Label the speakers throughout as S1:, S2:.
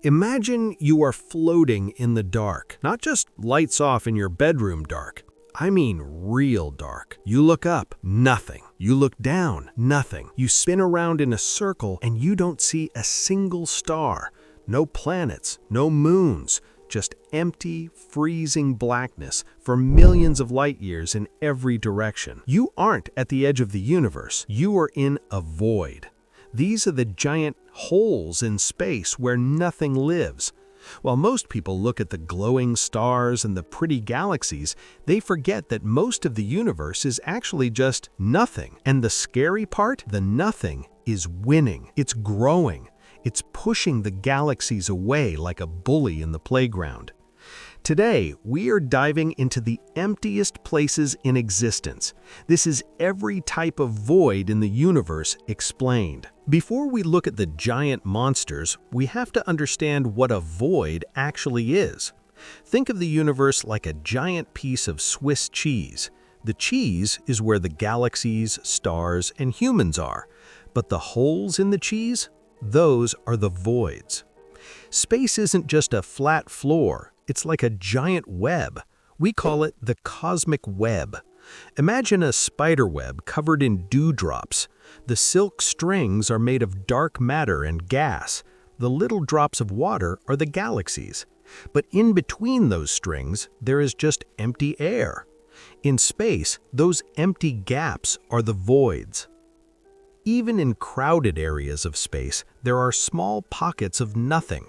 S1: Imagine you are floating in the dark, not just lights off in your bedroom dark. I mean real dark. You look up, nothing. You look down, nothing. You spin around in a circle and you don't see a single star. No planets, no moons, just empty, freezing blackness for millions of light years in every direction. You aren't at the edge of the universe. You are in a void. These are the giant holes in space where nothing lives. While most people look at the glowing stars and the pretty galaxies, they forget that most of the universe is actually just nothing. And the scary part, the nothing, is winning. It's growing. It's pushing the galaxies away like a bully in the playground. Today, we are diving into the emptiest places in existence. This is every type of void in the universe explained. Before we look at the giant monsters, we have to understand what a void actually is. Think of the universe like a giant piece of Swiss cheese. The cheese is where the galaxies, stars, and humans are. But the holes in the cheese? Those are the voids. Space isn't just a flat floor. It's like a giant web. We call it the cosmic web. Imagine a spider web covered in dewdrops. The silk strings are made of dark matter and gas. The little drops of water are the galaxies. But in between those strings, there is just empty air. In space, those empty gaps are the voids. Even in crowded areas of space, there are small pockets of nothing.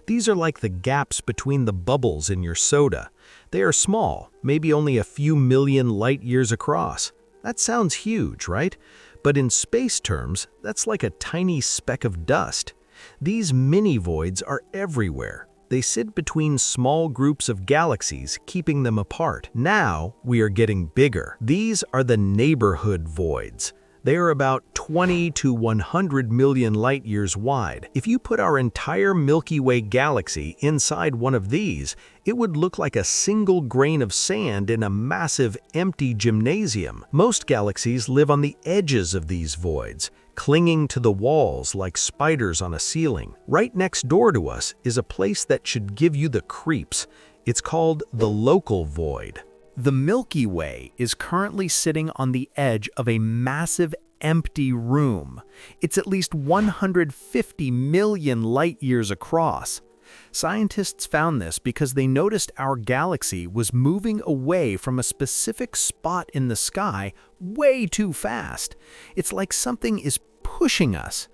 S1: These are like the gaps between the bubbles in your soda. They are small, maybe only a few million light years across. That sounds huge, right? But in space terms, that's like a tiny speck of dust. These mini voids are everywhere. They sit between small groups of galaxies, keeping them apart. Now we are getting bigger. These are the neighborhood voids. They are about 20 to 100 million light years wide. If you put our entire Milky Way galaxy inside one of these, it would look like a single grain of sand in a massive empty gymnasium. Most galaxies live on the edges of these voids, clinging to the walls like spiders on a ceiling. Right next door to us is a place that should give you the creeps. It's called the local void. The Milky Way is currently sitting on the edge of a massive empty room. It's at least 150 million light years across. Scientists found this because they noticed our galaxy was moving away from a specific spot in the sky way too fast. It's like something is pushing us.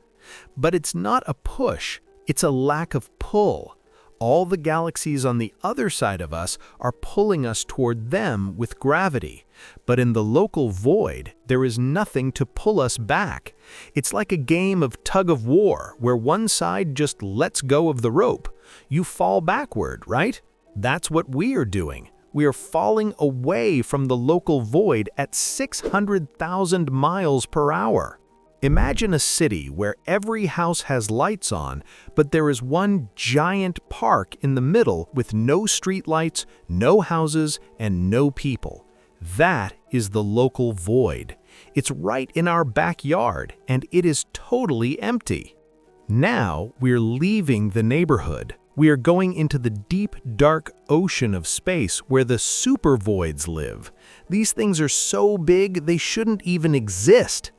S1: But it's not a push, it's a lack of pull. All the galaxies on the other side of us are pulling us toward them with gravity. But in the local void, there is nothing to pull us back. It's like a game of tug-of-war where one side just lets go of the rope. You fall backward, right? That's what we are doing. We are falling away from the local void at 600,000 miles per hour. Imagine a city where every house has lights on, but there is one giant park in the middle with no streetlights, no houses, and no people. That is the local void. It's right in our backyard, and it is totally empty. Now we're leaving the neighborhood. We are going into the deep, dark ocean of space where the supervoids live. These things are so big they shouldn't even exist.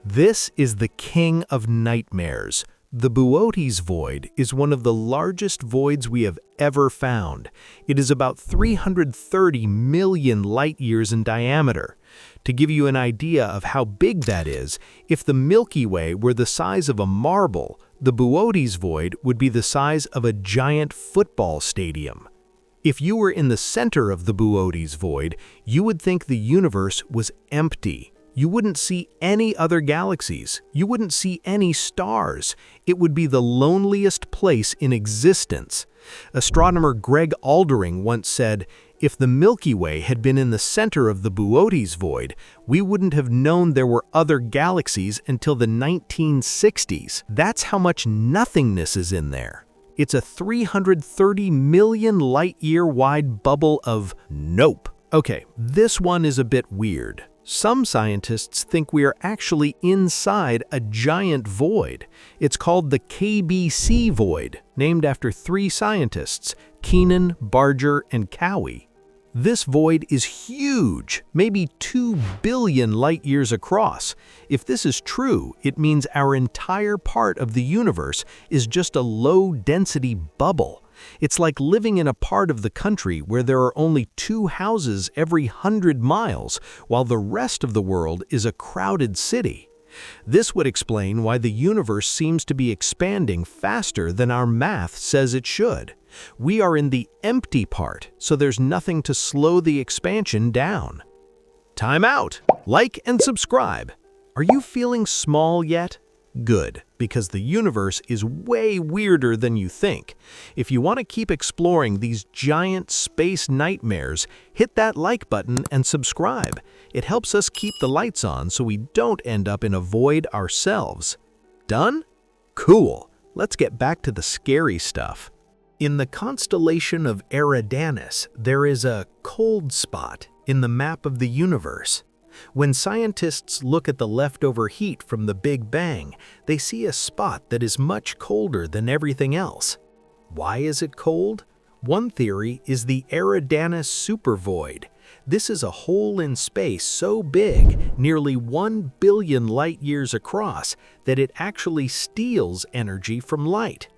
S1: This is the king of nightmares. The Boötes Void is one of the largest voids we have ever found. It is about 330 million light years in diameter. To give you an idea of how big that is, if the Milky Way were the size of a marble, the Boötes Void would be the size of a giant football stadium. If you were in the center of the Boötes Void, you would think the universe was empty. You wouldn't see any other galaxies. You wouldn't see any stars. It would be the loneliest place in existence. Astronomer Greg Aldering once said, "If the Milky Way had been in the center of the Boötes Void, we wouldn't have known there were other galaxies until the 1960s. That's how much nothingness is in there. It's a 330 million light-year wide bubble of nope. Okay, this one is a bit weird. Some scientists think we are actually inside a giant void. It's called the KBC Void, named after 3 scientists, Keenan, Barger, and Cowie. This void is huge, maybe 2 billion light-years across. If this is true, it means our entire part of the universe is just a low-density bubble. It's like living in a part of the country where there are only 2 houses every 100 miles, while the rest of the world is a crowded city. This would explain why the universe seems to be expanding faster than our math says it should. We are in the empty part, so there's nothing to slow the expansion down. Time out! Like and subscribe. Are you feeling small yet? Good, because the universe is way weirder than you think. If you want to keep exploring these giant space nightmares, hit that like button and subscribe. It helps us keep the lights on so we don't end up in a void ourselves. Done? Cool. Let's get back to the scary stuff. In the constellation of Eridanus, there is a cold spot in the map of the universe. When scientists look at the leftover heat from the Big Bang, they see a spot that is much colder than everything else. Why is it cold? One theory is the Eridanus Supervoid. This is a hole in space so big, nearly 1 billion light-years across, that it actually steals energy from light.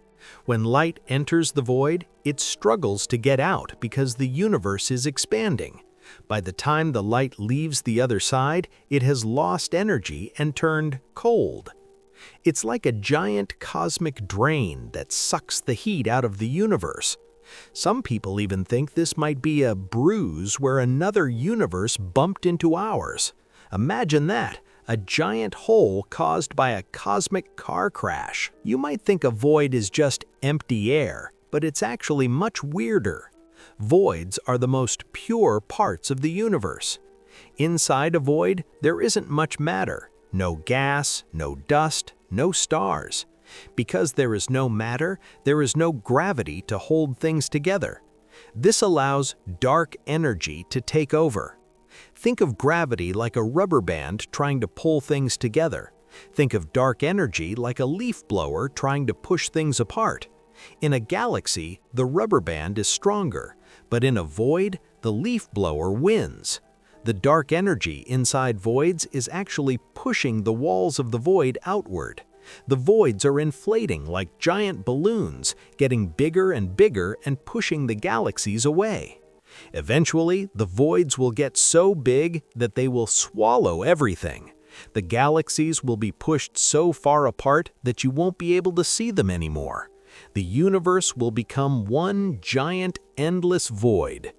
S1: When light enters the void, it struggles to get out because the universe is expanding. By the time the light leaves the other side, it has lost energy and turned cold. It's like a giant cosmic drain that sucks the heat out of the universe. Some people even think this might be a bruise where another universe bumped into ours. Imagine that, a giant hole caused by a cosmic car crash. You might think a void is just empty air, but it's actually much weirder. Voids are the most pure parts of the universe. Inside a void, there isn't much matter. No gas, no dust, no stars. Because there is no matter, there is no gravity to hold things together. This allows dark energy to take over. Think of gravity like a rubber band trying to pull things together. Think of dark energy like a leaf blower trying to push things apart. In a galaxy, the rubber band is stronger, but in a void, the leaf blower wins. The dark energy inside voids is actually pushing the walls of the void outward. The voids are inflating like giant balloons, getting bigger and bigger and pushing the galaxies away. Eventually, the voids will get so big that they will swallow everything. The galaxies will be pushed so far apart that you won't be able to see them anymore. The universe will become one giant, endless void.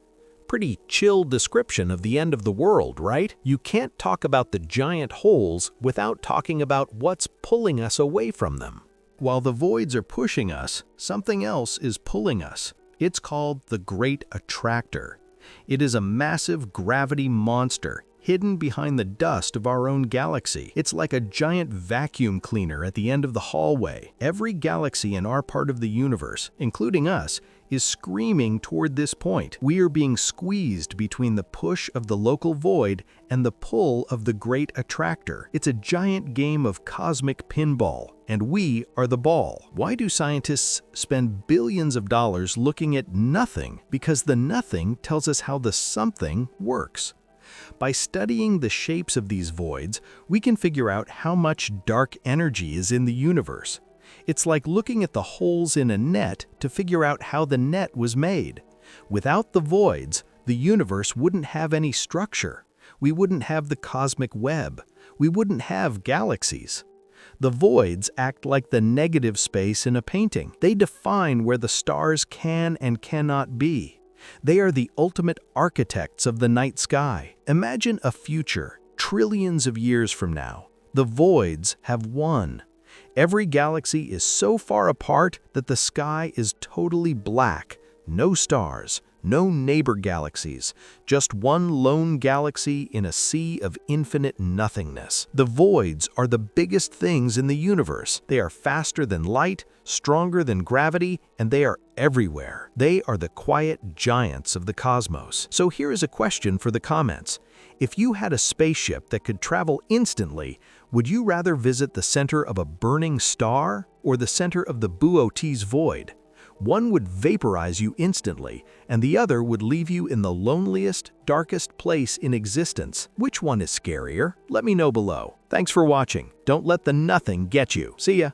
S1: Pretty chill description of the end of the world, right? You can't talk about the giant holes without talking about what's pulling us away from them. While the voids are pushing us, something else is pulling us. It's called the Great Attractor. It is a massive gravity monster hidden behind the dust of our own galaxy. It's like a giant vacuum cleaner at the end of the hallway. Every galaxy in our part of the universe, including us, is screaming toward this point. We are being squeezed between the push of the local void and the pull of the Great Attractor. It's a giant game of cosmic pinball, and we are the ball. Why do scientists spend billions of dollars looking at nothing? Because the nothing tells us how the something works. By studying the shapes of these voids, we can figure out how much dark energy is in the universe. It's like looking at the holes in a net to figure out how the net was made. Without the voids, the universe wouldn't have any structure. We wouldn't have the cosmic web. We wouldn't have galaxies. The voids act like the negative space in a painting. They define where the stars can and cannot be. They are the ultimate architects of the night sky. Imagine a future, trillions of years from now. The voids have won. Every galaxy is so far apart that the sky is totally black. No stars, no neighbor galaxies, just one lone galaxy in a sea of infinite nothingness. The voids are the biggest things in the universe. They are faster than light, stronger than gravity, and they are everywhere. They are the quiet giants of the cosmos. So here is a question for the comments. If you had a spaceship that could travel instantly, would you rather visit the center of a burning star or the center of the Boötes Void? One would vaporize you instantly, and the other would leave you in the loneliest, darkest place in existence. Which one is scarier? Let me know below. Thanks for watching. Don't let the nothing get you. See ya.